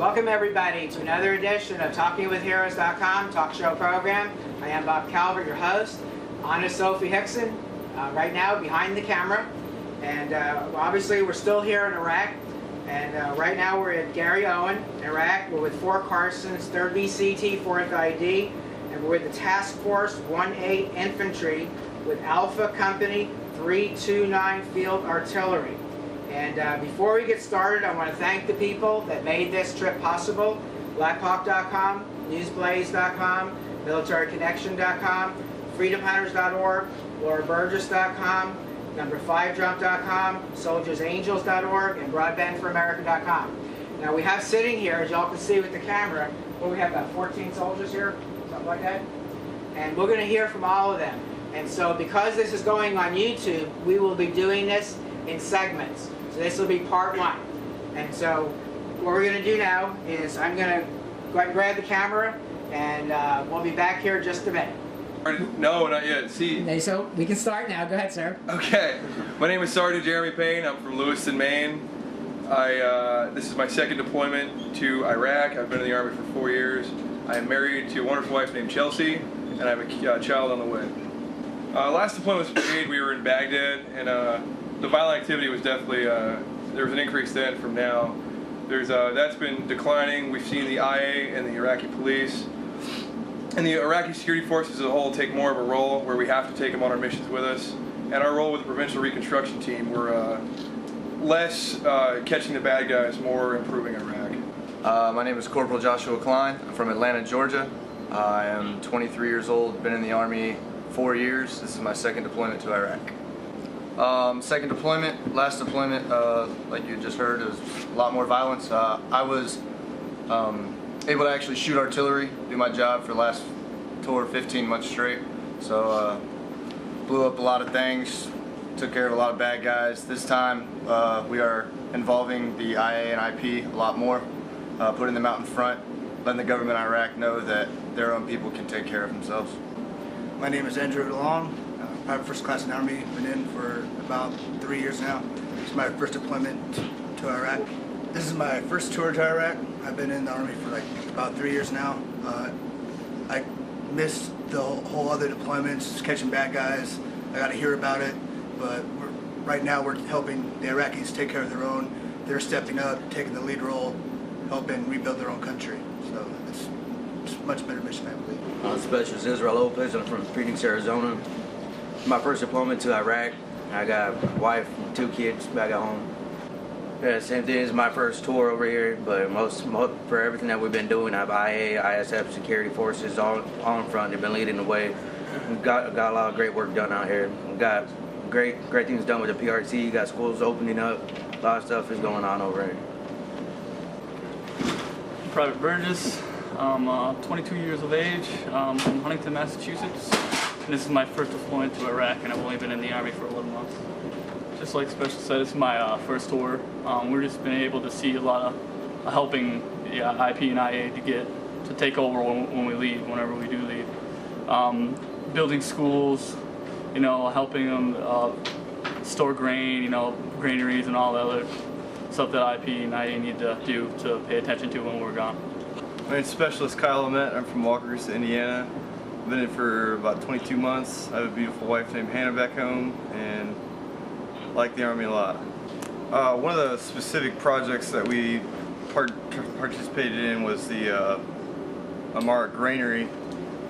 Welcome everybody to another edition of TalkingWithHeroes.com talk show program. I am Bob Calvert, your host. On is Sophie Hickson, right now behind the camera. And obviously we're still here in Iraq. And right now we're at Garry Owen, Iraq. We're with 4 Carson's, 3BCT3ID, and we're with the Task Force 1A Infantry with Alpha Company 329 Field Artillery. And before we get started, I want to thank the people that made this trip possible. Blackhawk.com, Newsblaze.com, MilitaryConnection.com, FreedomHunters.org, LauraBurgess.com, Number5Jump.com, SoldiersAngels.org, and BroadbandForAmerica.com. Now we have sitting here, as y'all can see with the camera, we have about 14 soldiers here, something like that. And we're going to hear from all of them. And so because this is going on YouTube, we will be doing this in segments. So this will be part 1. And so what we're going to do now is I'm going to go ahead and grab the camera, and we'll be back here in just a minute. No, not yet. See. So we can start now. Go ahead, sir. Okay. My name is Sgt Jeremy Payne. I'm from Lewiston, Maine. This is my 2nd deployment to Iraq. I've been in the Army for 4 years. I am married to a wonderful wife named Chelsea, and I have a child on the way. Last deployment was brigade. We were in Baghdad, and the violent activity was definitely, there was an increase then from now. That's been declining. We've seen the IA and the Iraqi police and the Iraqi security forces as a whole take more of a role where we have to take them on our missions with us. And our role with the Provincial Reconstruction Team, we're less catching the bad guys, more improving Iraq. My name is Corporal Joshua Clyne. I'm from Atlanta, Georgia. I am 23 years old, been in the Army 4 years. This is my 2nd deployment to Iraq. 2nd deployment, last deployment, like you just heard, is a lot more violence. I was able to actually shoot artillery, do my job for the last tour, 15 months straight. So blew up a lot of things, took care of a lot of bad guys. This time we are involving the IA and IP a lot more, putting them out in front, letting the government of Iraq know that their own people can take care of themselves. My name is Andrew Long. Private first class in the Army. Been in for about 3 years now. It's my first deployment to Iraq. This is my first tour to Iraq. I've been in the Army for like about 3 years now. I missed the whole other deployments, catching bad guys. I got to hear about it, but right now we're helping the Iraqis take care of their own. They're stepping up, taking the lead role, helping rebuild their own country. So it's a much better mission, I believe. Specialist Isreal Lopez. I'm from Phoenix, Arizona. My first deployment to Iraq. I got a wife, 2 kids back at home. Yeah, same thing as my first tour over here, but most for everything that we've been doing, I have IA, ISF, security forces all in front. They've been leading the way. We've got a lot of great work done out here. We've got great things done with the PRT. Got schools opening up. A lot of stuff is going on over here. Private Burgess. I'm 22 years of age. I'm from Huntington, Massachusetts. And this is my first deployment to Iraq, and I've only been in the Army for 11 months. Just like Special said, it's my first tour. We're just been able to see a lot of helping the IP and IA to take over when we leave, whenever we do leave. Building schools, helping them store grain, granaries and all the other stuff that IP and IA need to do to pay attention to when we're gone. My name's Specialist Kyle Ouimet. I'm from Walker's, Indiana. I've been in for about 22 months. I have a beautiful wife named Hannah back home, and like the Army a lot. One of the specific projects that we participated in was the Amarah granary.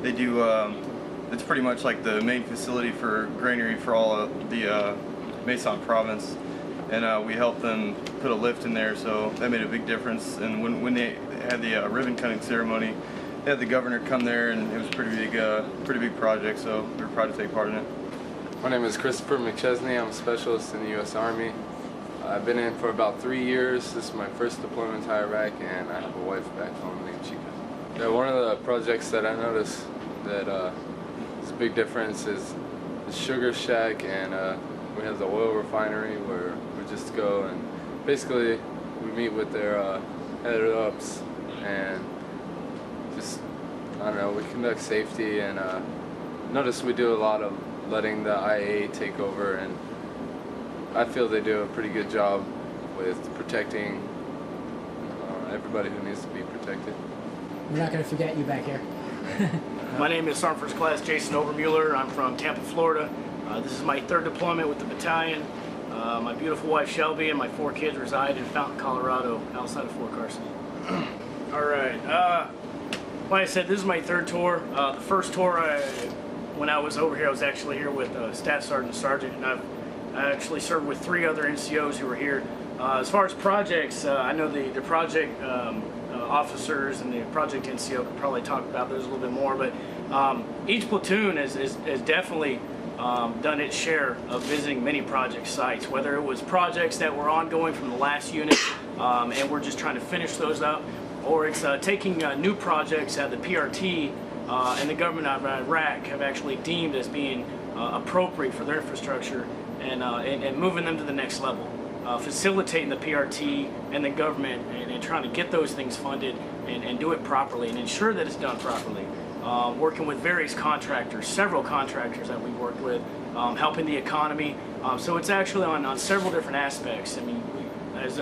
They do, it's pretty much like the main facility for granary for all of the Mason province. And we helped them put a lift in there, so that made a big difference. And when they had the ribbon cutting ceremony, they had the governor come there, and it was a pretty big project, so we were proud to take part in it. My name is Christopher McChesney. I'm a specialist in the U.S. Army. I've been in for about 3 years. This is my first deployment to Iraq, and I have a wife back home named Chica. Yeah, one of the projects that I noticed that is a big difference is the Sugar Shack, and we have the oil refinery where we just go and basically we meet with their head-ups and just, I don't know, we conduct safety, and notice we do a lot of letting the IA take over, and I feel they do a pretty good job with protecting everybody who needs to be protected. We're not going to forget you back here. My name is Sergeant First Class Jason Obermueller. I'm from Tampa, Florida. This is my 3rd deployment with the battalion. My beautiful wife Shelby and my 4 kids reside in Fountain, Colorado, outside of Fort Carson. All right. Like I said, this is my 3rd tour. The first tour, when I was over here, I was actually here with Staff Sergeant, and I actually served with 3 other NCOs who were here. As far as projects, I know the project officers and the project NCO could probably talk about those a little bit more, but each platoon has definitely done its share of visiting many project sites, whether it was projects that were ongoing from the last unit and we're just trying to finish those up, or it's taking new projects that the PRT and the government of Iraq have actually deemed as being appropriate for their infrastructure and moving them to the next level. Facilitating the PRT and the government and trying to get those things funded and do it properly and ensure that it's done properly. Working with various contractors, several contractors that we've worked with, helping the economy. So it's actually on several different aspects. I mean, as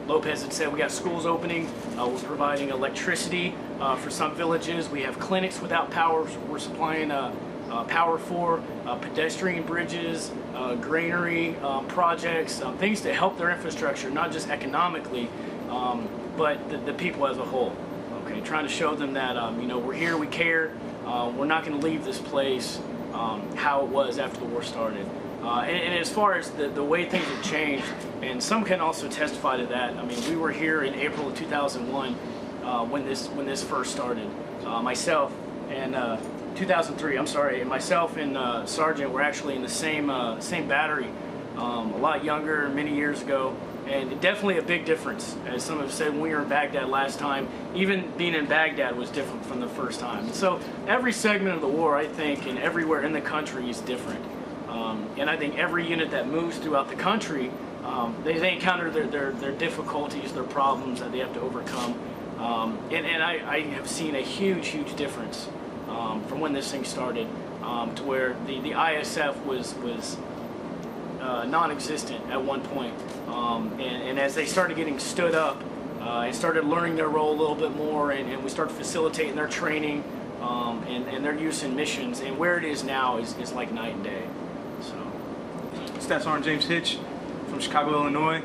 Lopez had said, we got schools opening, we're providing electricity for some villages, we have clinics without power, we're supplying power for pedestrian bridges, granary projects, things to help their infrastructure, not just economically, but the people as a whole. Okay, trying to show them that you know, we're here, we care, we're not going to leave this place how it was after the war started. And as far as the way things have changed, and some can also testify to that. I mean, we were here in April of 2001 when this first started. Myself and 2003, I'm sorry, and myself and Sergeant were actually in the same battery, a lot younger, many years ago, and definitely a big difference. As some have said, when we were in Baghdad last time, even being in Baghdad was different from the first time. So every segment of the war, I think, and everywhere in the country is different. And I think every unit that moves throughout the country, they encounter their difficulties, their problems that they have to overcome. And I have seen a huge difference from when this thing started to where the ISF was non-existent at one point. And as they started getting stood up and started learning their role a little bit more, and we started facilitating their training and their use in missions, and where it is now is like night and day. So, Staff Sergeant James Hitch from Chicago, Illinois.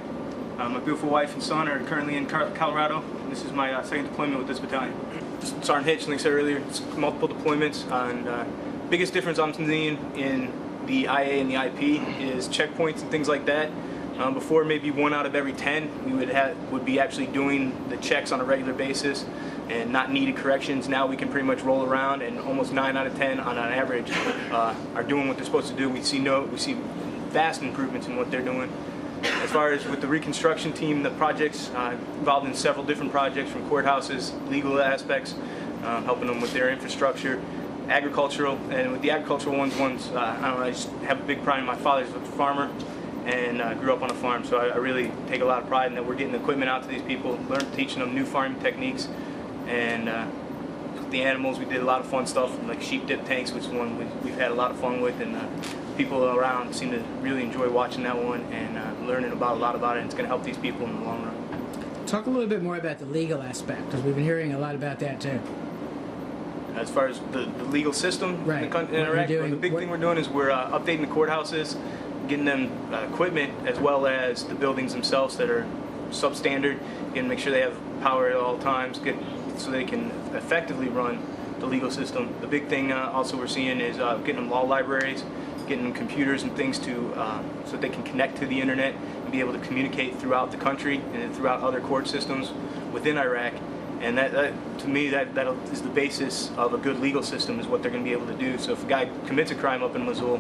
My beautiful wife and son are currently in Colorado, and this is my 2nd deployment with this battalion. Sergeant Hitch, like I said earlier, it's multiple deployments, and biggest difference I'm seeing in the IA and the IP is checkpoints and things like that. Before, maybe 1 out of every 10 we would be actually doing the checks on a regular basis and not needed corrections. Now we can pretty much roll around, and almost 9 out of 10 on average are doing what they're supposed to do. We see vast improvements in what they're doing. As far as with the reconstruction team, the projects involved in several different projects, from courthouses, legal aspects, helping them with their infrastructure, agricultural, and with the agricultural ones, I don't know, I just have a big pride in my father's a farmer and grew up on a farm, so I really take a lot of pride in that we're getting equipment out to these people, teaching them new farming techniques, and with the animals we did a lot of fun stuff, like sheep dip tanks, which is one we've had a lot of fun with, and people around seem to really enjoy watching that one and learning a lot about it, and it's going to help these people in the long run. Talk a little bit more about the legal aspect, because we've been hearing a lot about that too. As far as the legal system right. in Iraq, the big thing we're doing is we're updating the courthouses, getting them equipment, as well as the buildings themselves that are substandard, and make sure they have power at all times, so they can effectively run the legal system. The big thing also we're seeing is getting them law libraries, getting them computers and things so they can connect to the internet and be able to communicate throughout the country and throughout other court systems within Iraq. And that to me, that is the basis of a good legal system, is what they're going to be able to do. So if a guy commits a crime up in Mosul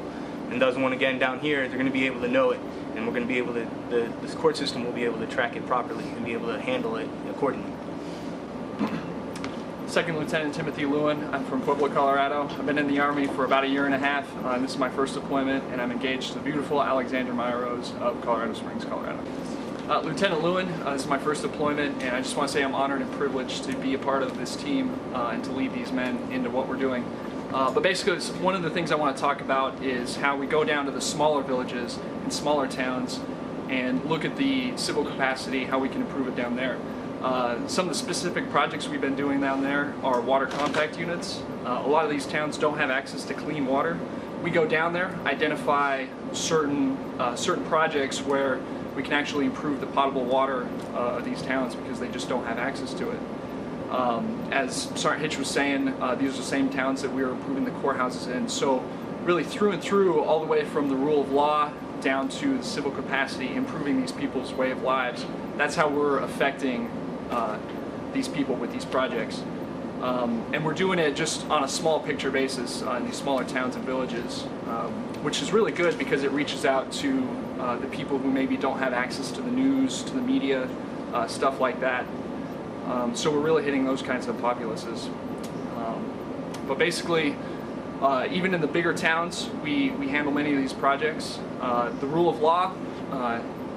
and does one again down here, they're going to be able to know it, and we're going to be able to, this court system will be able to track it properly and be able to handle it accordingly. Second Lieutenant Timothy Lewin. I'm from Pueblo, Colorado. I've been in the Army for about 1.5 years. This is my first deployment, and I'm engaged to the beautiful Alexander Maya Rose of Colorado Springs, Colorado. Lieutenant Lewin, this is my first deployment, and I just want to say I'm honored and privileged to be a part of this team and to lead these men into what we're doing. But basically, one of the things I want to talk about is how we go down to the smaller villages and smaller towns and look at the civil capacity, how we can improve it down there. Some of the specific projects we've been doing down there are water compact units. A lot of these towns don't have access to clean water. We go down there, identify certain projects where we can actually improve the potable water of these towns because they just don't have access to it. As Sgt Hitch was saying, these are the same towns that we are improving the courthouses in. So really through and through, all the way from the rule of law down to the civil capacity, improving these people's way of lives. That's how we're affecting these people with these projects. And we're doing it just on a small picture basis in these smaller towns and villages, which is really good because it reaches out to the people who maybe don't have access to the news, to the media, stuff like that. So we're really hitting those kinds of populaces. But basically, even in the bigger towns, we handle many of these projects. The rule of law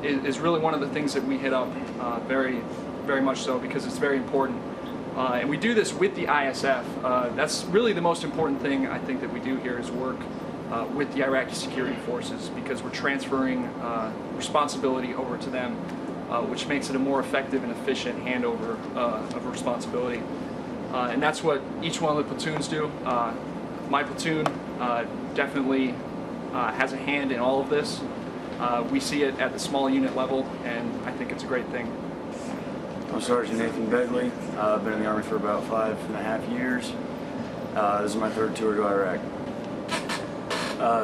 is really one of the things that we hit up very much so because it's very important. And we do this with the ISF. That's really the most important thing I think that we do here is work with the Iraqi security forces because we're transferring responsibility over to them, which makes it a more effective and efficient handover of responsibility. And that's what each one of the platoons do. My platoon definitely has a hand in all of this. We see it at the small unit level, and I think it's a great thing. I'm Sgt Nathan Begley. I've been in the Army for about 5.5 years. This is my third tour to Iraq.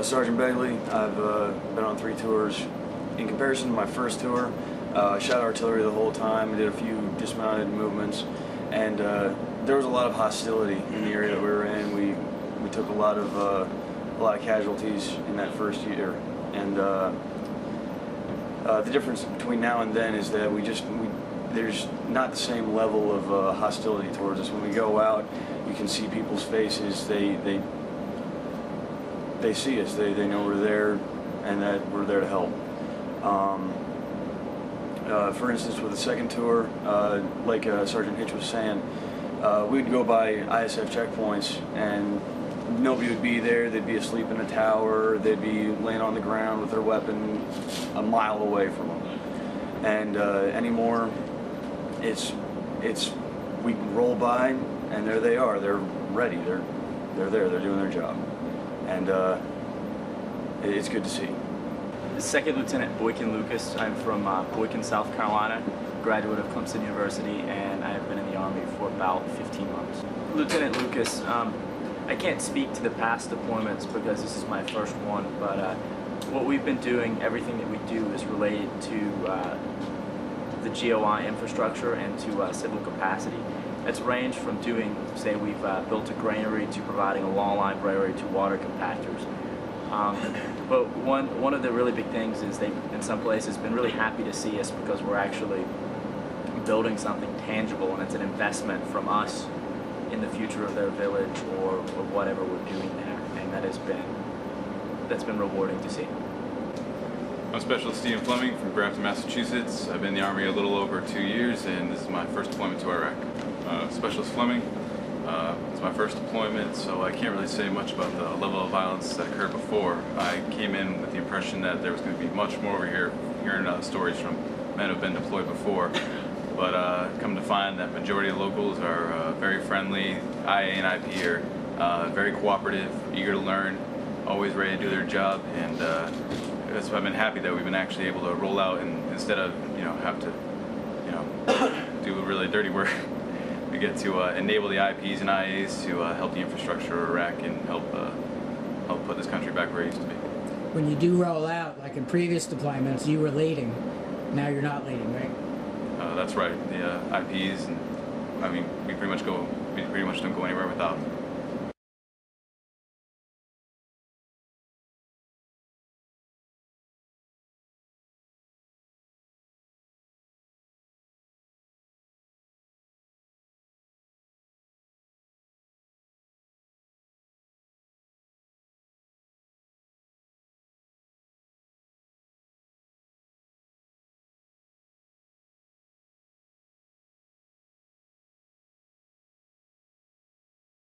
Sergeant Begley, I've been on 3 tours. In comparison to my first tour, I shot artillery the whole time. I did a few dismounted movements, and there was a lot of hostility in the area that we were in. We took a lot of casualties in that first year, and the difference between now and then is that there's not the same level of hostility towards us. When we go out, you can see people's faces. They see us. They know we're there, and that we're there to help. For instance, with the second tour, like Sergeant Hitch was saying, we'd go by ISF checkpoints, and nobody would be there. They'd be asleep in a tower. They'd be laying on the ground with their weapon a mile away from them. And anymore, we roll by, and there they are. They're ready. They're there. They're doing their job, and it's good to see. Second Lieutenant Boykin Lucas. I'm from Boykin, South Carolina, graduate of Clemson University, and I have been in the Army for about 15 months. Lieutenant Lucas, I can't speak to the past deployments because this is my first one, but what we've been doing, everything that we do is related to the GOI infrastructure and to civil capacity. It's ranged from doing, say, we've built a granary to providing a long line granary to water compactors. But one of the really big things is they've, in some places, been really happy to see us because we're actually building something tangible, and it's an investment from us in the future of their village or whatever we're doing there, and that's been rewarding to see. I'm Sgt Steven Fleming from Grafton, Massachusetts. I've been in the Army a little over 2 years, and this is my first deployment to Iraq. Specialist Fleming, it's my first deployment, so I can't really say much about the level of violence that occurred before. I came in with the impression that there was going to be much more over here, hearing stories from men who have been deployed before. But come to find that majority of locals are very friendly. IA and IP are very cooperative, eager to learn, always ready to do their job, and that's why I've been happy that we've been actually able to roll out, and instead of have to do really dirty work, we get to enable the IPs and IAs to help the infrastructure of Iraq and help put this country back where it used to be. When you do roll out, like in previous deployments, you were leading. Now you're not leading, right? That's right. The IPs, and I mean, we pretty much don't go anywhere without them.